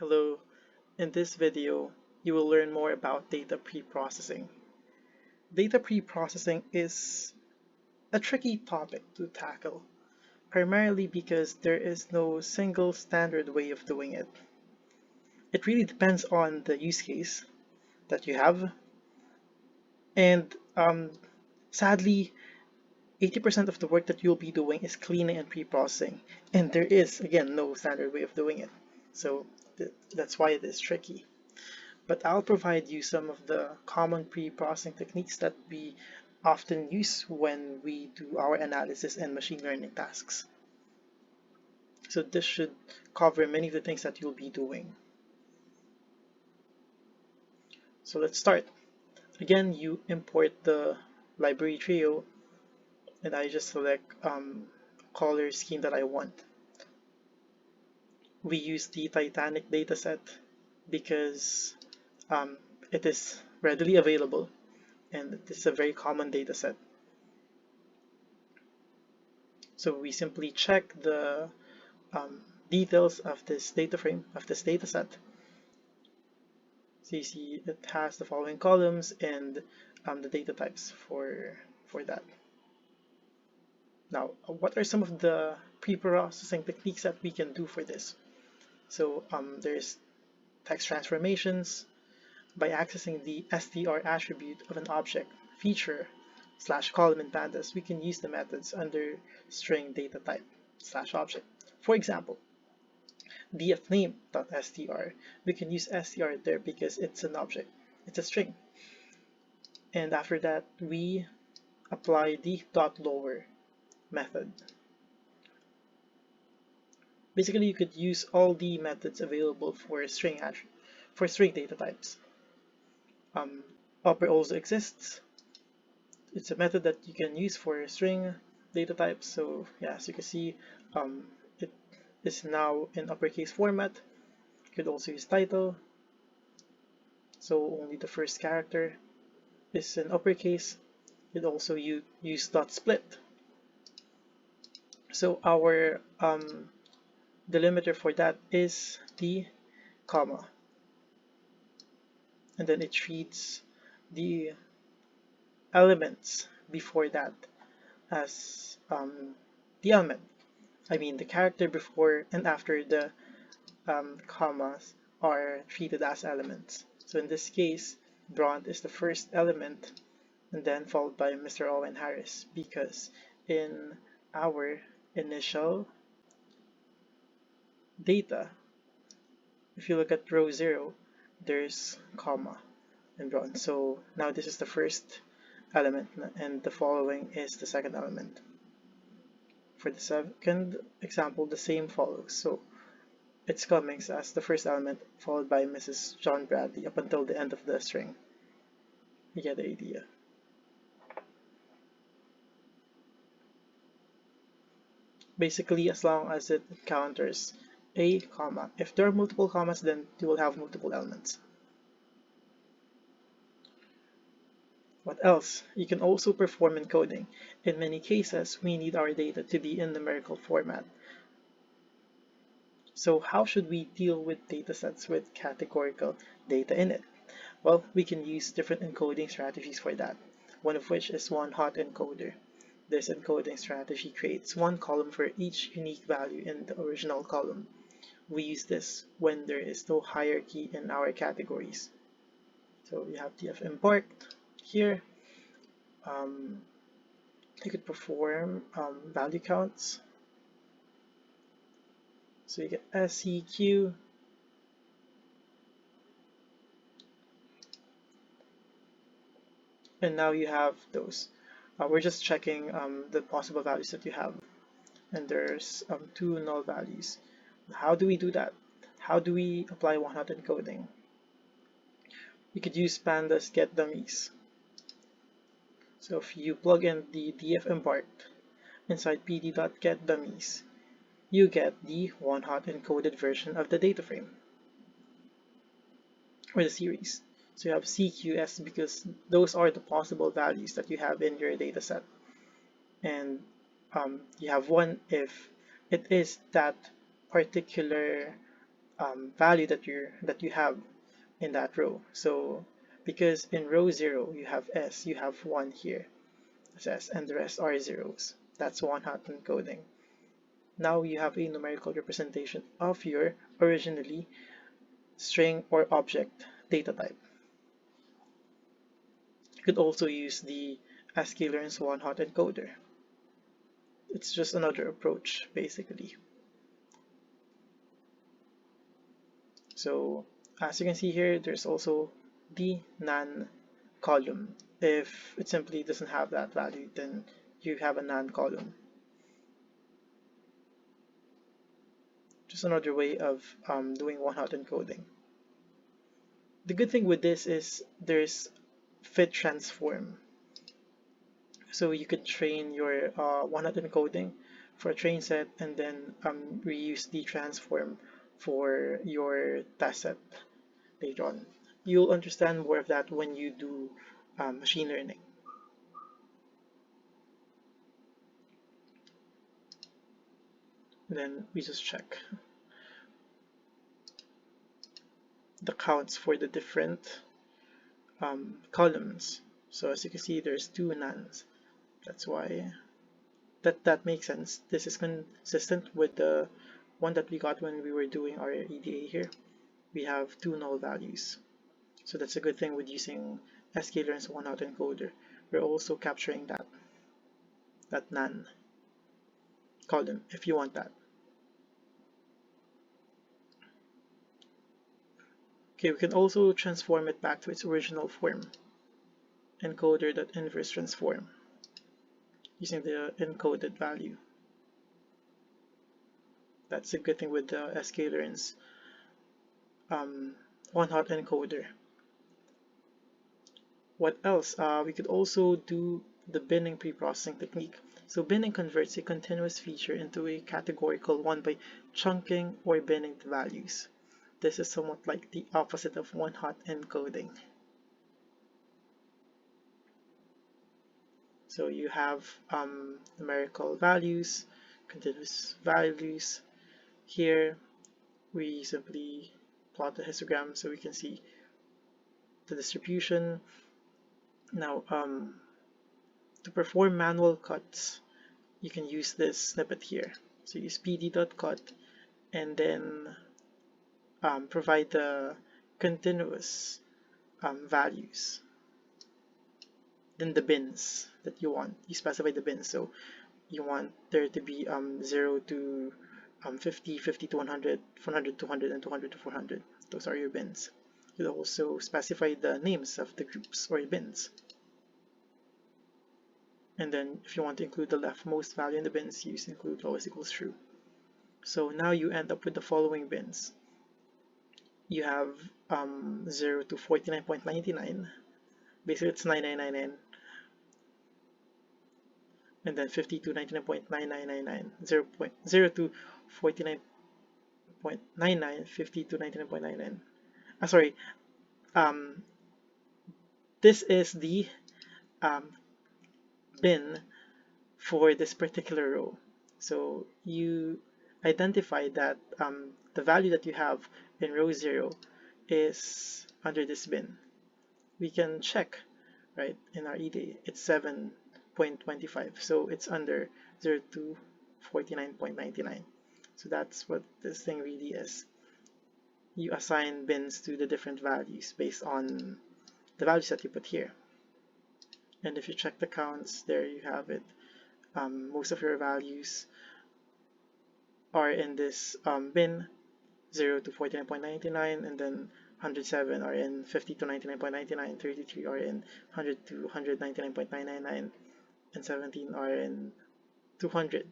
Hello, in this video, you will learn more about data preprocessing. Data preprocessing is a tricky topic to tackle, primarily because there is no single standard way of doing it. It really depends on the use case that you have, and sadly, 80% of the work that you'll be doing is cleaning and preprocessing, and there is, again, no standard way of doing it. So that's why it is tricky. But I'll provide you some of the common pre-processing techniques that we often use when we do our analysis and machine learning tasks. So this should cover many of the things that you'll be doing. So let's start. Again, you import the library trio, and I just select color scheme that I want. We use the Titanic dataset because it is readily available and it is a very common dataset. So we simply check the details of this data frame, of this data set. So you see it has the following columns and the data types for that. Now, what are some of the pre-processing techniques that we can do for this? So there's text transformations. By accessing the str attribute of an object, feature, / column in pandas, we can use the methods under string data type / object. For example, dfname.str, we can use str there because it's an object, it's a string. And after that, we apply the .lower method. Basically, you could use all the methods available for string data types. Upper also exists. It's a method that you can use for string data types. So yeah, as you can see, it is now in uppercase format. You could also use title. So only the first character is in uppercase. You could also use .split. So our delimiter for that is the comma. And then it treats the elements before that as the element. I mean, the character before and after the commas are treated as elements. So in this case, Bront is the first element and then followed by Mr. Owen Harris, because in our initial data, if you look at row 0, there's comma and Bront. So now this is the first element and the following is the second element. For the second example, the same follows. So it's coming as the first element followed by Mrs. John Bradley up until the end of the string. You get the idea. Basically, as long as it encounters a comma. If there are multiple commas, then you will have multiple elements. What else? You can also perform encoding. In many cases, we need our data to be in numerical format. So how should we deal with datasets with categorical data in it? Well, we can use different encoding strategies for that, one of which is one-hot encoder. This encoding strategy creates one column for each unique value in the original column. We use this when there is no hierarchy in our categories. So we have df import here. You could perform value counts. So you get SEQ, and now you have those. We're just checking the possible values that you have, and there's 2 null values. How do we do that? How do we apply one-hot encoding? You could use pandas get dummies. So if you plug in the df import inside pd.getDummies, you get the one-hot encoded version of the data frame or the series. So you have CQS because those are the possible values that you have in your dataset, and you have one if it is that particular value that you have in that row. So because in row 0 you have S, you have 1 here, it's S, and the rest are zeros. That's one-hot encoding. Now you have a numerical representation of your originally string or object data type. You could also use the sklearn's one-hot encoder. It's just another approach, basically. So as you can see here, there's also the non column. If it simply doesn't have that value, then you have a non column. Just another way of doing one-hot encoding. The good thing with this is there's fit transform. So you could train your one-hot encoding for a train set and then reuse the transform for your test set later on. You'll understand more of that when you do machine learning. Then we just check the counts for the different columns. So as you can see, there's 2 nans. That's why that makes sense. This is consistent with the one that we got when we were doing our EDA here. We have 2 null values. So that's a good thing with using sklearn's one-hot encoder. We're also capturing that nan column if you want that. Okay, we can also transform it back to its original form. Encoder.inverse transform using the encoded value. That's a good thing with the sklearn's one-hot encoder. What else? We could also do the binning preprocessing technique. So binning converts a continuous feature into a categorical one by chunking or binning the values. This is somewhat like the opposite of one-hot encoding. So you have numerical values, continuous values. Here we simply plot the histogram so we can see the distribution. Now to perform manual cuts, you can use this snippet here. So use pd.cut and then provide the continuous values. Then the bins that you want, you specify the bins. So you want there to be 0 to 50, 50 to 100, 100 to 100, and 200 to 400. Those are your bins. You'll also specify the names of the groups or bins. And then if you want to include the leftmost value in the bins, use include lowest equals true. So now you end up with the following bins. You have 0 to 49.99. Basically it's 9999. And then 50 to 99.9999. 0 to 49.99, 50 to 99.99. Sorry, this is the bin for this particular row. So you identify that the value that you have in row 0 is under this bin. We can check, right, in our EDA, it's 7.25, so it's under 0 to 49.99. So that's what this thing really is. You assign bins to the different values based on the values that you put here. And if you check the counts, there you have it. Most of your values are in this bin, 0 to 49.99, and then 107 are in 50 to 99.99, 33 are in 100 to 199.999, and 17 are in 200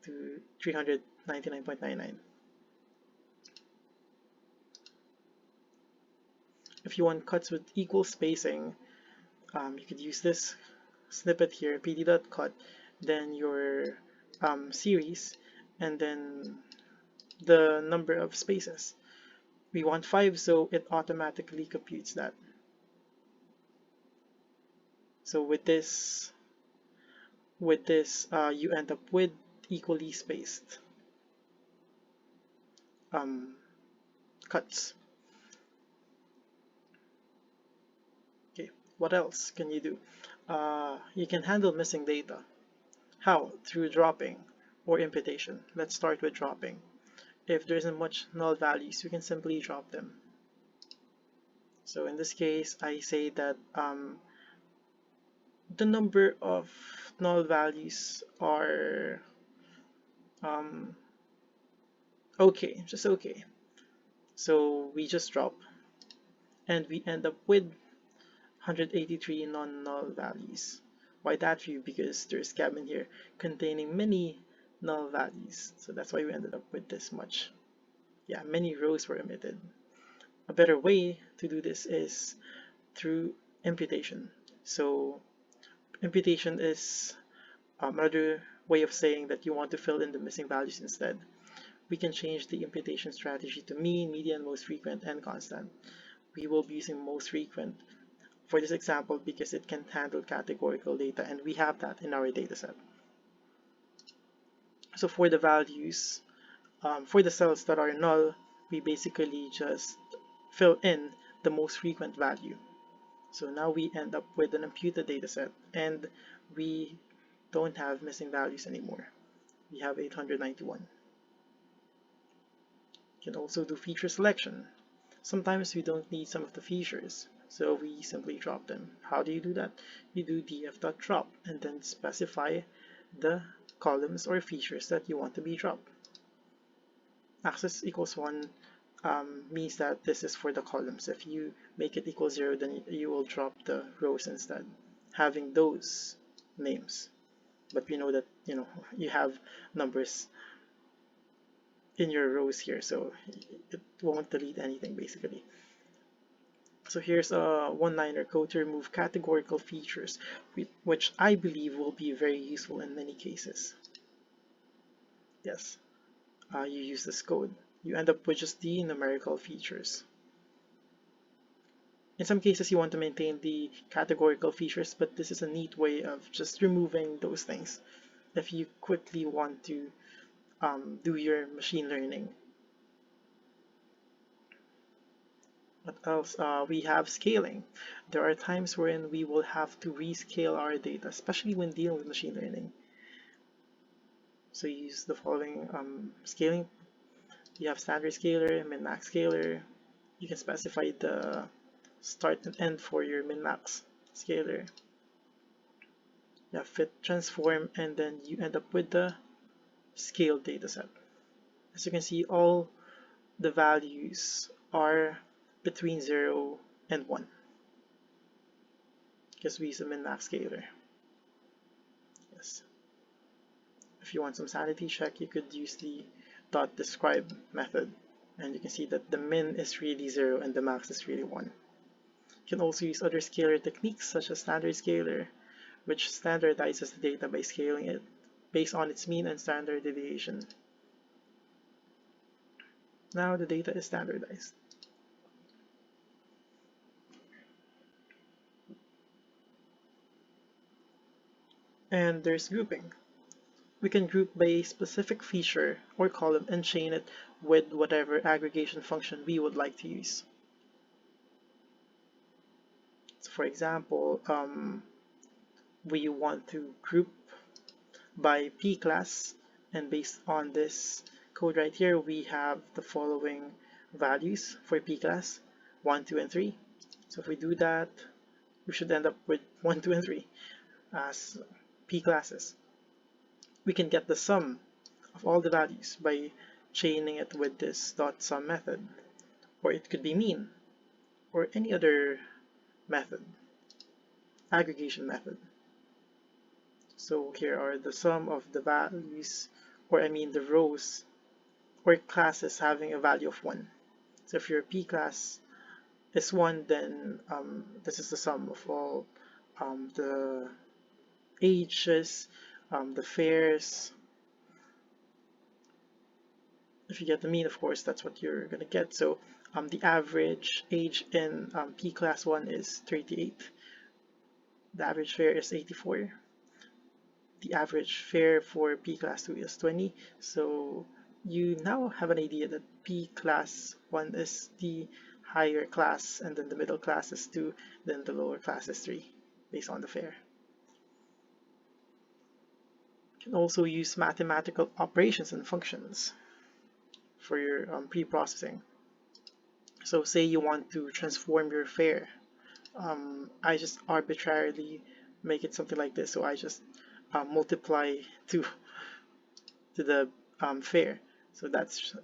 to 399.99. If you want cuts with equal spacing, you could use this snippet here, pd.cut, then your series, and then the number of spaces. We want 5, so it automatically computes that. So with this you end up with equally spaced cuts. Okay, what else can you do? You can handle missing data. How? Through dropping or imputation. Let's start with dropping. If there isn't much null values, we can simply drop them. So in this case, I say that the number of null values are um, okay, just okay. So we just drop and we end up with 183 non-null values. Why that view? Because there's cabin here containing many null values. So that's why we ended up with this much. Yeah, many rows were omitted. A better way to do this is through imputation. So imputation is another way of saying that you want to fill in the missing values instead. We can change the imputation strategy to mean, median, most frequent, and constant. We will be using most frequent for this example because it can handle categorical data, and we have that in our dataset. So for the values, for the cells that are null, we basically just fill in the most frequent value. So now we end up with an imputed dataset, and we don't have missing values anymore. We have 891. You can also do feature selection. Sometimes we don't need some of the features, so we simply drop them. How do you do that? You do df.drop and then specify the columns or features that you want to be dropped. Access equals 1 means that this is for the columns. If you make it equal 0, then you will drop the rows instead, having those names. But we know that you have numbers in your rows here, so it won't delete anything basically. So here's a one-liner code to remove categorical features, which I believe will be very useful in many cases. Yes, you use this code. You end up with just the numerical features. In some cases you want to maintain the categorical features, but this is a neat way of just removing those things if you quickly want to do your machine learning. What else? We have scaling. There are times wherein we will have to rescale our data, especially when dealing with machine learning. So you use the following scaling. You have standard scaler, min-max scaler. You can specify the start and end for your min-max scaler. You have fit transform, and then you end up with the scaled dataset. As you can see, all the values are between 0 and 1 because we use a min-max scaler. Yes. If you want some sanity check, you could use the .describe method, and you can see that the min is really 0 and the max is really 1. You can also use other scalar techniques such as standard scaler, which standardizes the data by scaling it based on its mean and standard deviation. Now the data is standardized. And there's grouping. We can group by a specific feature or column and chain it with whatever aggregation function we would like to use. So for example, we want to group by P class, and based on this code right here, we have the following values for P class, 1, 2, and 3. So if we do that, we should end up with 1, 2, and 3 as P classes. We can get the sum of all the values by chaining it with this .sum method, or it could be mean, or any other method, aggregation method. So here are the sum of the values, or I mean the rows or classes having a value of 1. So if your P class is 1, then this is the sum of all the ages, the fares. If you get the mean, of course, that's what you're going to get. So the average age in P class 1 is 38. The average fare is 84. The average fare for P class 2 is 20. So you now have an idea that P class 1 is the higher class, and then the middle class is 2, then the lower class is 3, based on the fare. You can also use mathematical operations and functions for your pre-processing. So say you want to transform your fare. I just arbitrarily make it something like this. So I just multiply to the fare. So that's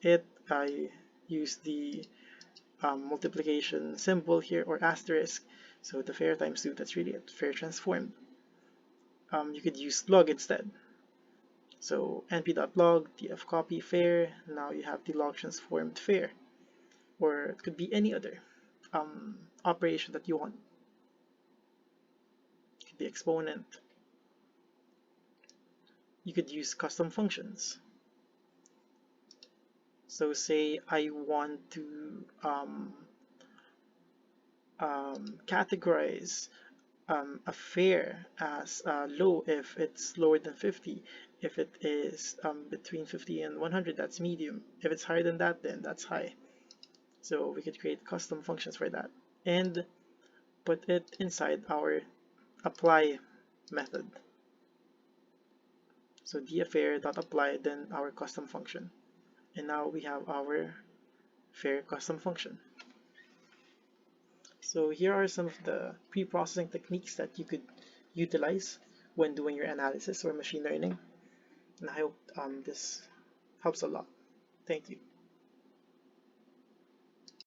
it. I use the multiplication symbol here, or asterisk. So the fare times 2, that's really it, fare transformed. You could use log instead. So np.log df copy fare. Now you have the log transformed fare, or it could be any other operation that you want. It could be exponent. You could use custom functions. So say I want to categorize a fare as low if it's lower than 50. If it is between 50 and 100, that's medium. If it's higher than that, then that's high. So we could create custom functions for that and put it inside our apply method. So dfare.apply, then our custom function. And now we have our fare custom function. So here are some of the pre-processing techniques that you could utilize when doing your analysis or machine learning. And I hope this helps a lot. Thank you.